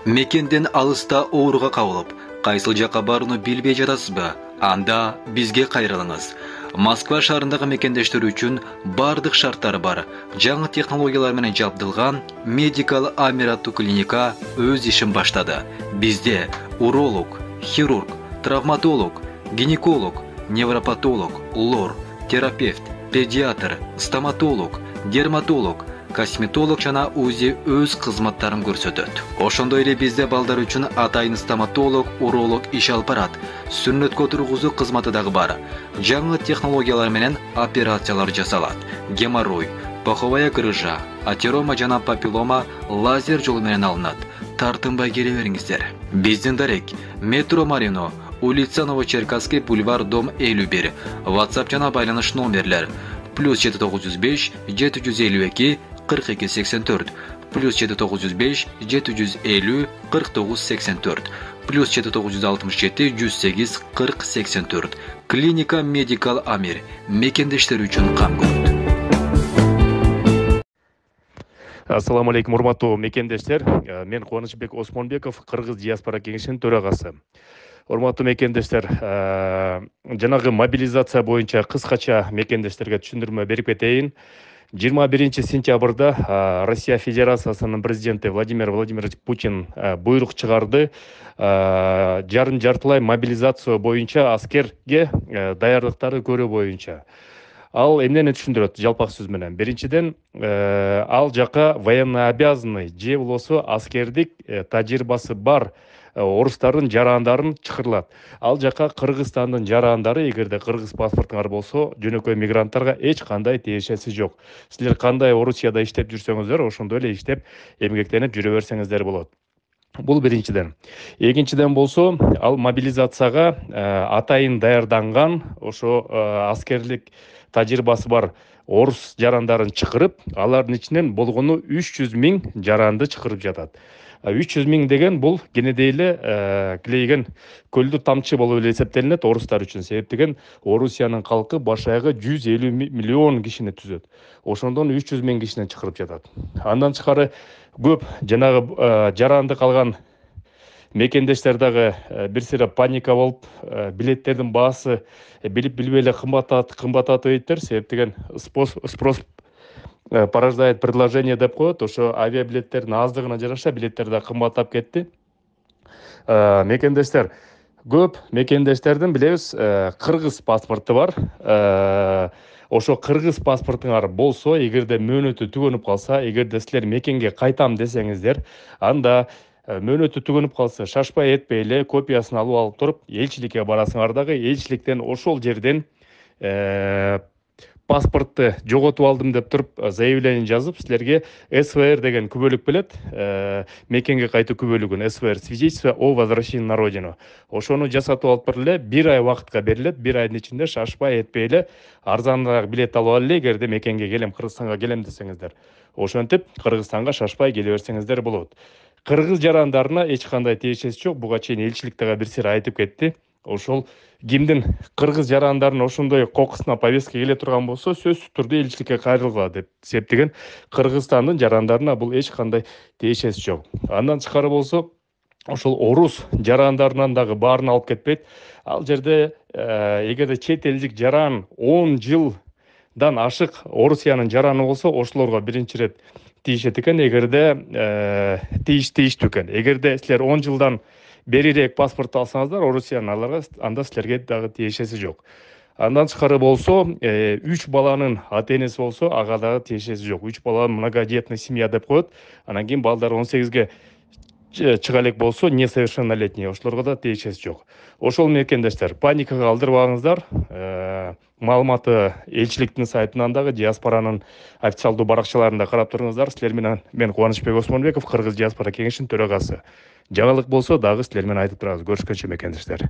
Мекенден алыста ооруга кабылып, кайсыл жакка барууну билбей жатасызбы? Анда бизге кайрылыңыз. Москва шаарындагы мекендештер үчүн бардык шарттары бар. Жаңы технологиялар менен жабдылган Medical Amir аттуу клиника өз ишин баштады. Бизде уролог, хирург, травматолог, гинеколог, невропатолог, лор, терапевт, педиатр, стоматолог, дерматолог, косметолог жана УЗИ өз кызматтарын көрсөтөт. Ошондой эле бизде балдар үчүн атайын стоматолог, уролог иш алып барат. Сүннөткө тургузуу кызматы дагы бар. Жаңы технологиялар менен операциялар жасалат. Геморрой, паховая грыжа, атерома жана папиллома лазер жолу менен алынат. Тартынбай келе бериңиздер. Биздин дарек метро Марино, улица Новочеркасский, бульвар, дом 51. WhatsApp жана байланыш номерлер +795 752 42 84, +795 750 49 84, +767 108 40 84. Клиника Medical Amir мекендештер үчүн кам көрөт. Ассаламу алейкум, урматтуу мекендештер. Мен Кубанычбек Осмонбеков, Кыргыз диаспора кеңешинин төрагасы. Урматтуу мекендештер, жанагы мобилизация боюнча кыскача мекендештерге түшүндүрмө берип кетейин. 21 сентябрда Россия Федерациясынын президенти Владимир Владимирович Путин буйрук чыгарды. Жартылай мобилизация боюнча аскерге даярдыктарды көрүү боюнча. Ал эмнени түшүндүрөт жалпак сөз менен? Биринчиден, ал жака военно обязанный же болбосо аскердик тажрыйбасы бар орустардын жарандарын чакырылат. Ал жака Кыргызстандын жарандары, эгерде кыргыз паспортуңар болсо, жөнөкөй мигранттарга эч кандай тиешеси жок. Силер кандай Орусияда иштеп жүрсөңүздөр, ошондой эле иштеп эмгектенип жүрө берсеңиздер болот. Бул биринчиден. Экинчиден болсо, ал мобилизацияга атайын даярданган, ошо аскерлик тажрыйбасы бар орус жарандарын чакырып, алардын ичинен болгону 300 000 жаранды чакырып жатат. 300 000 деген бул кенедей эле килейген көлдү тамчы болуп эле эсептелинет орустар үчүн. Себеп деген Орусиянын калкы баш аягы 150 миллион кишини түзөт. Ошондон 300 000 кишини чакырып жатат. Андан тышкары көп жанагы жаранды калган мекендештер дагы бир сыйра паника болуп, билеттердин баасы билип билбей эле кымбаттатып ийиттер. Себеп деген спрос порождает предложение деп коет. Ошо авиабилеттердин аздыгына жараша билеттер да кымбаттап кетти. Мекендештер, көп мекендештердин билебиз, кыргыз паспорту бар. Ошо кыргыз паспортуңар болсо, эгерде мөөнөтү түгөнүп калса, эгерде силер мекенге кайтам десеңиздер, анда мөөнөтү түгөнүп калса, шашпай этпей эле копиясын алып туруп, элчиликке барасыңар дагы, элчиликтен ошол жерден паспортты жоготуп алдым деп туруп заявление жазып, силерге СВР деген күбөлүк белет, мекенге кайтуу күбөлүгүн, СВР, свидетельство о возвращении на родину. Ошону жасатып алып бир эле 1 ай убакытка берилет. 1 айдын ичинде шашпай этпей эле арзаныраак билет алып алып эле, эгерде мекенге келем, Кыргызстанга келем десеңиздер. Ошентип Кыргызстанга шашпай келе берсеңиздер болот. Кыргыз жарандарына эч кандай тиешеси жок. Буга чейин элчилик дагы бир сыйра айтып кетти. Ошол кимдин кыргыз жарандарын ошондой кокусуна повестка келе турган болсо, сөзсүз түрдө элчиликке кайрылгыла деп септеген. Кыргызстандын жарандарына бул эч кандай тиешеси жок. Андан тышкары болсо, ошол орус жарандарынан дагы баарын алып кетпейт. Ал жерде эгерде чет элдик жаран 10 жылдан ашык Орусиянын жараны болсо, ошолорго биринчи рет тиешет экен. Эгерде тииштүү экен. Эгерде силер 10 жылдан берирээк паспорт алсаңыздар, Орусиянын аларга, анда силерге дагы тиешеси жок. Андан тышкары болсо, 3 баланын ата-энеси болсо, ага дагы тиешеси жок. 3 бала многодетный семья деп коет. Анан кийин балдар 18ге чыга элек болсо, несовершеннолетний, ошолорго да тиешеси жок. Ошол мекендештер, паникага алдырбаңыздар. Маалыматы элчиликтин сайтынан дагы, диаспоранын официалдуу баракчаларында карап туруңуздар. Силер менен мен Кубанычбек Осмонбеков, Кыргыз диаспора кеңешинин төрагасы. Жаңылык болсо дагы силер менен айтып турабыз. Көрүшкөнчө мекендештер.